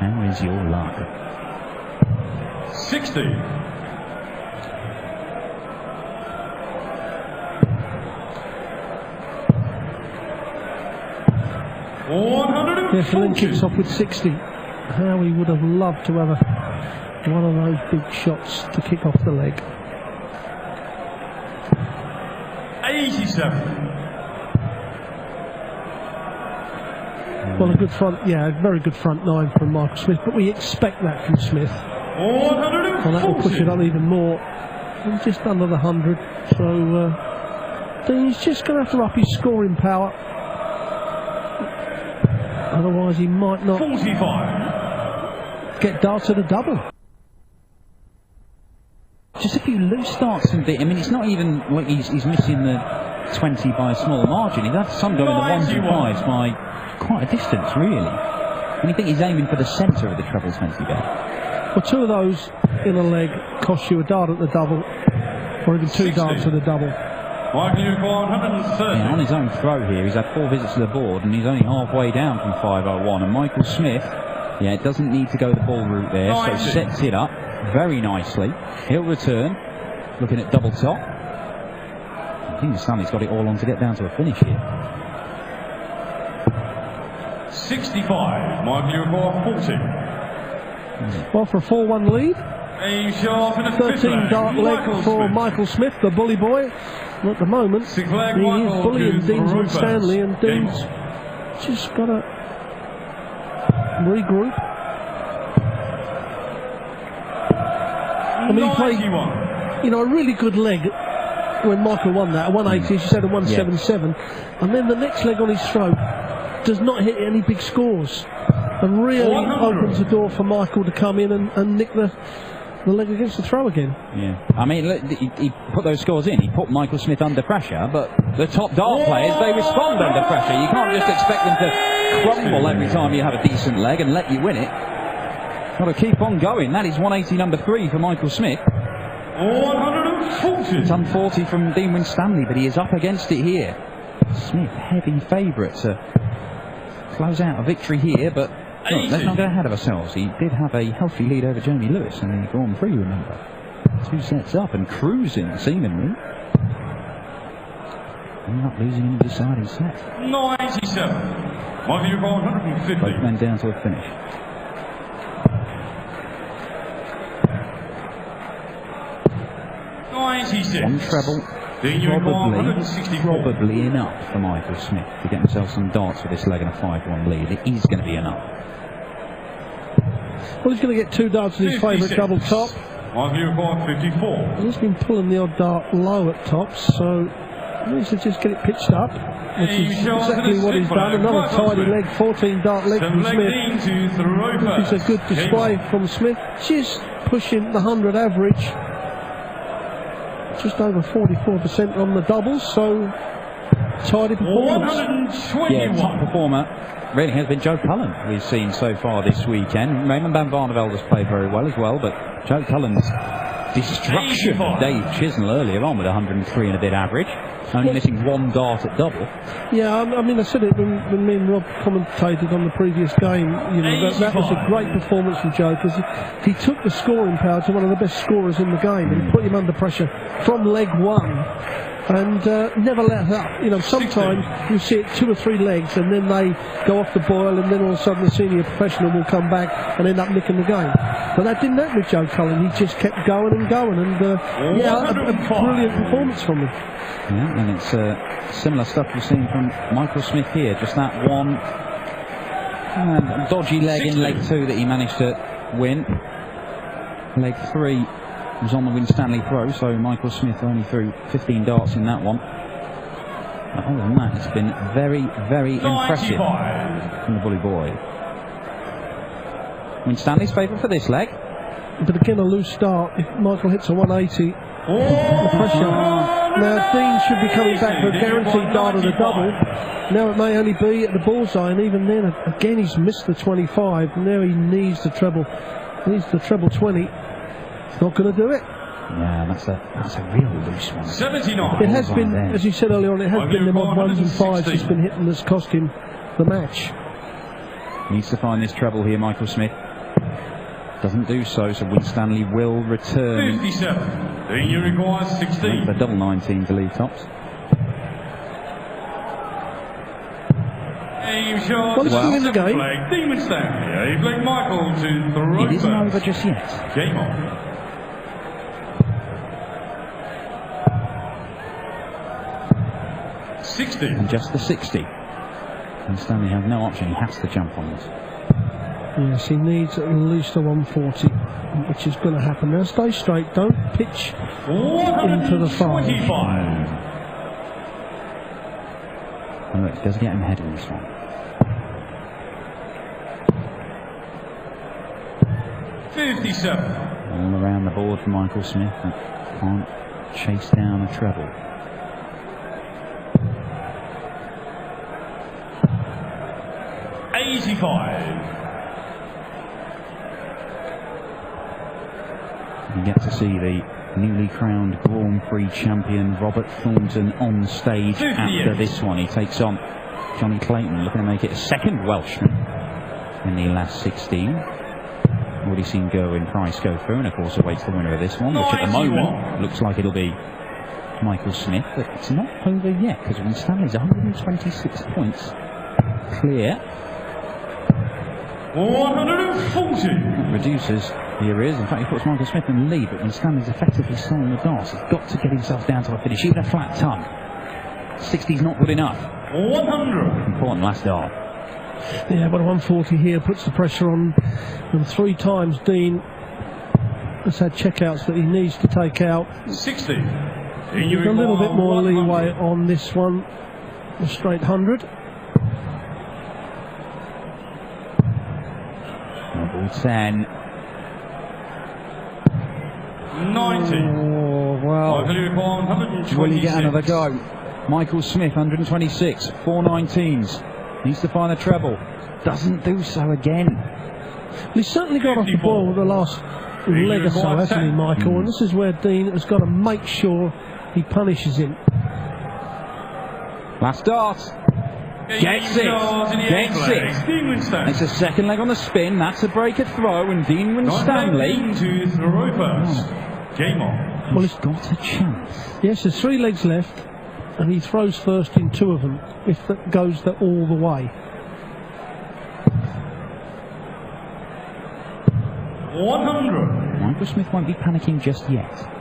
How is your luck? 60. Yes, the leg kicks off with 60. How he would have loved to have one of those big shots to kick off the leg. 87. Well, a good front, yeah, a very good front nine from Michael Smith, but we expect that from Smith. And that will push it up even more. And just under the 100. So Dean's just going to have to up his scoring power. Otherwise, he might not 45. get darts at a double. Just a few loose starts and bit. I mean, it's not even like he's missing the 20 by a small margin. He's had some going the 1s and 5s by quite a distance, really. And you think he's aiming for the centre of the treble 20 bet. Well, two of those in a leg cost you a dart at the double, or even two 60. darts at the double. Yeah, on his own throw here, he's had 4 visits to the board and he's only halfway down from 501. And Michael Smith, yeah, it doesn't need to go the ball route there, so sets it up very nicely. He'll return, looking at double top. I think Winstanley's got it all on to get down to a finish here. 65. Michael, you're 40. Well, for a 4-1 lead. 13 dart leg for Michael Smith, the bully boy. And at the moment, he is bullying Dean's Winstanley, and Dean's just got to regroup. I mean, he played, you know, a really good leg when Michael won that, a 180, as you said, a 177. And then the next leg on his throat does not hit any big scores. And really opens the door for Michael to come in and nick the leg against the throw again. Yeah, I mean, look, he put those scores in. He put Michael Smith under pressure, but the top dart players, they respond under pressure. You can't just expect them to crumble every time you have a decent leg and let you win it. Got to keep on going. That is 180 number 3 for Michael Smith. 140. It's 140 from Dean Winstanley, but he is up against it here. Smith, heavy favourite to close out a victory here, but look, let's not get ahead of ourselves. He did have a healthy lead over Jamie Lewis, and he's gone 3, remember. 2 sets up and cruising, seemingly. And not losing in the deciding set. 97. Michael, you're 150. Both men down to a finish. 96. One treble, probably enough for Michael Smith to get himself some darts with this leg and a 5-1 lead. It is going to be enough. Well, he's going to get 2 darts in his favourite double top. Michael, you're 54. He's been pulling the odd dart low at tops, so he needs to just get it pitched up, which is exactly what he's done. Another tidy leg, 14 dart leg from Smith. It's a good display from Smith, just pushing the 100 average. Just over 44% on the doubles, so tidy performance. Yeah, top performer really has been Joe Cullen we've seen so far this weekend. Raymond van Barneveld has played very well as well, but Joe Cullen's destruction of Dave Chisnell earlier on with 103 and a bit average, only missing 1 dart at double. Yeah, I mean, I said it when me and Rob commentated on the previous game. You know, that was a great performance from Joe, because he took the scoring power to one of the best scorers in the game and put him under pressure from leg 1 and never let up. You know, sometimes you see it 2 or 3 legs and then they go off the boil, and then all of a sudden the senior professional will come back and end up nicking the game. But that didn't happen with Joe Cullen. He just kept going and going, and yeah, a brilliant performance from him. Yeah, and it's similar stuff you've seen from Michael Smith here. Just that one dodgy leg in leg 2 that he managed to win. Leg 3 was on the Winstanley throw, so Michael Smith only threw 15 darts in that one. But other than that, it's been very, very impressive from the bully boy. Winstanley's favourite for this leg. But again, a loose start. If Michael hits a 180, the pressure. Now, Dean should be coming back for a guaranteed dart at a double. Now it may only be at the bullseye, and even then, again, he's missed the 25. Now he needs the treble. He needs the treble 20. It's not going to do it. Yeah, that's a real loose one. 79. It has been, as you said earlier on, it has been the odd 1s and 5s he's been hitting that's cost him the match. Needs to find this treble here, Michael Smith. Doesn't do so, so Winstanley will return. 57. Dean, you require 16. The double 19 to lead tops. Aim shot. Well, it's still in the game. Flag, Dean Winstanley. A flag Michael to throw It isn't first. over just yet. Game on. And just the 60. And Stanley has no option, he has to jump on it. Yes, he needs at least a 140, which is going to happen. Now stay straight, don't pitch into the 5. And look, he does get him ahead in this one. 57. All around the board for Michael Smith, that can't chase down a treble. You get to see the newly crowned Grand Prix champion Robert Thornton on stage after this one. He takes on Johnny Clayton, looking to make it a second Welshman in the last 16. Already seen Price go through, and of course awaits the winner of this one, which at the moment looks like it'll be Michael Smith, but it's not over yet because Winstanley's 126 points clear. 140. Reduces the arrears. In fact, he puts Michael Smith in the lead, but Winstanley's effectively stolen the dance. He's got to get himself down to a finish, even a flat tongue. 60's not good enough. 100. Important last dart. Yeah, but a 140 here puts the pressure on. And 3 times Dean has had checkouts that he needs to take out. 60. With a little bit more leeway on this one. A straight 100. Double 10. 90. Oh, well. Will he get another go? Michael Smith, 126. 419s. Needs to find a treble. Doesn't do so again. He's certainly got off the ball with the last leg or so, hasn't he, Michael? And this is where Dean has got to make sure he punishes him. Last dart. Gets it. Gets it. It's a second leg on the spin. That's a break at throw, and Dean Winstanley to throw first. Game on. Well, he's got a chance. Yes, there's 3 legs left, and he throws first in 2 of them if that goes all the way. 100. Michael Smith won't be panicking just yet.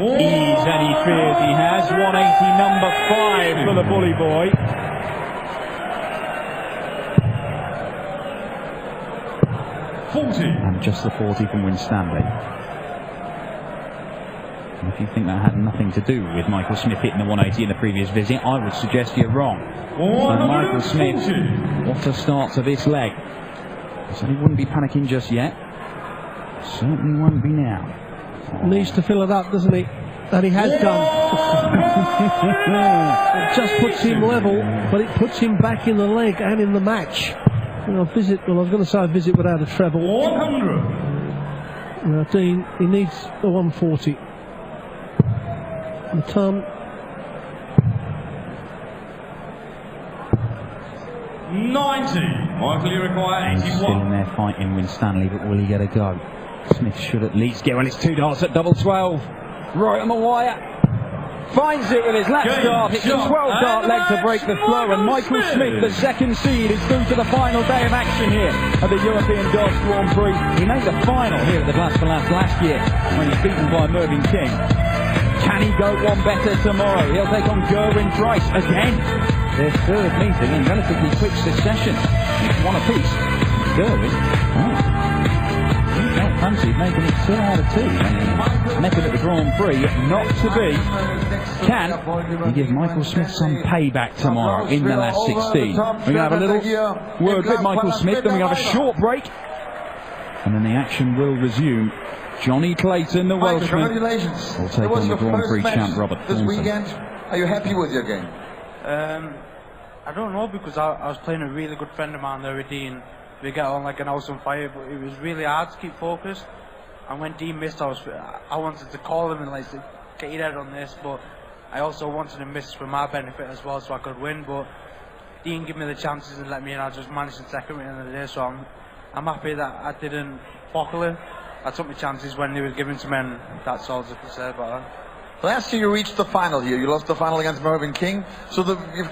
Ease any fears he has. 180 number 5 for the bully boy. And just the 40 from Winstanley. And if you think that had nothing to do with Michael Smith hitting the 180 in the previous visit, I would suggest you're wrong. So Michael Smith, what a start to this leg. So he wouldn't be panicking just yet. Certainly won't be now. Needs to fill it up, doesn't he? And he has done. It just puts him level, but it puts him back in the leg and in the match. I was going to say a visit without a treble. 100. Dean, he needs a 140. The turn. 90. Michael, you require 81. Still in there fighting Winstanley, but will he get a go? Smith should at least get, well, it's 2 darts at double 12. Right on the wire. Finds it with his left dart. It's a 12-dart leg to break the flow, and Michael Smith, the second seed, is through to the final day of action here at the European Darts Grand Prix. He made the final here at the Blast for Laughs last year when he's beaten by Mervyn King. Can he go one better tomorrow? He'll take on Price again. Their 3rd meeting in relatively quick succession. It's 1 apiece. Don't fancy making it 2 out of 2. Method at the Grand Prix, not to be. Can he give Michael Smith some payback tomorrow in the last 16? We're going to have a little word with Michael Smith, then we have a short break, and then the action will resume. Johnny Clayton, the Welshman, will take on the Grand Prix champ Robert Thornton. This weekend, are you happy with your game? I don't know, because I was playing a really good friend of mine there with Dean. We get on like an house on fire, but it was really hard to keep focused. And when Dean missed, I wanted to call him and like say, get your head on this, but I also wanted to miss for my benefit as well, so I could win. But Dean give me the chances and let me in. I just managed to take them at the end of the day. So I'm happy that I didn't buckle it. I took my chances when they were given to me, and that's all I can say about that. Last year you reached the final here. You lost the final against Mervyn King. So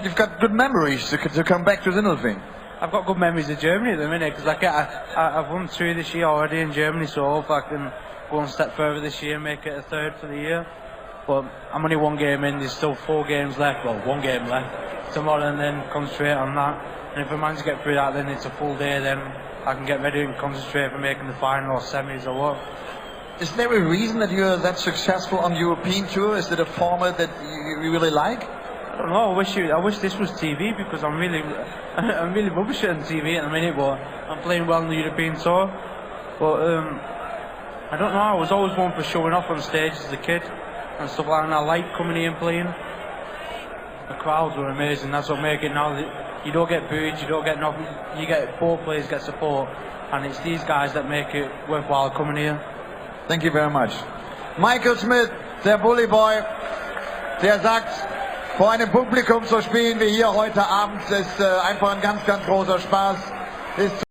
you've got good memories to come back to Sindelfingen. I've got good memories of Germany at the minute because I've won 2 this year already in Germany. So I hope I can go one step further this year and make it a 3rd for the year. But I'm only 1 game in. There's still 4 games left. Well, 1 game left tomorrow, and then concentrate on that. And if I manage to get through that, then it's a full day. Then I can get ready and concentrate for making the final or semis or what. Is there a reason that you're that successful on European tour? Is it a format that you really like? I don't know. I wish this was TV because I'm really rubbish on TV at the minute. But I'm playing well on the European tour. But I don't know. I was always one for showing off on stage as a kid and stuff like that. And I like coming here and playing. The crowds were amazing. That's what make it now. You don't get booed. You don't get nothing. You get both players get support, and it's these guys that make it worthwhile coming here. Thank you very much. M.Smith, der Bully Boy, der sagt, vor einem Publikum zu spielen wie hier heute Abend ist einfach ein ganz, ganz großer Spaß. Ist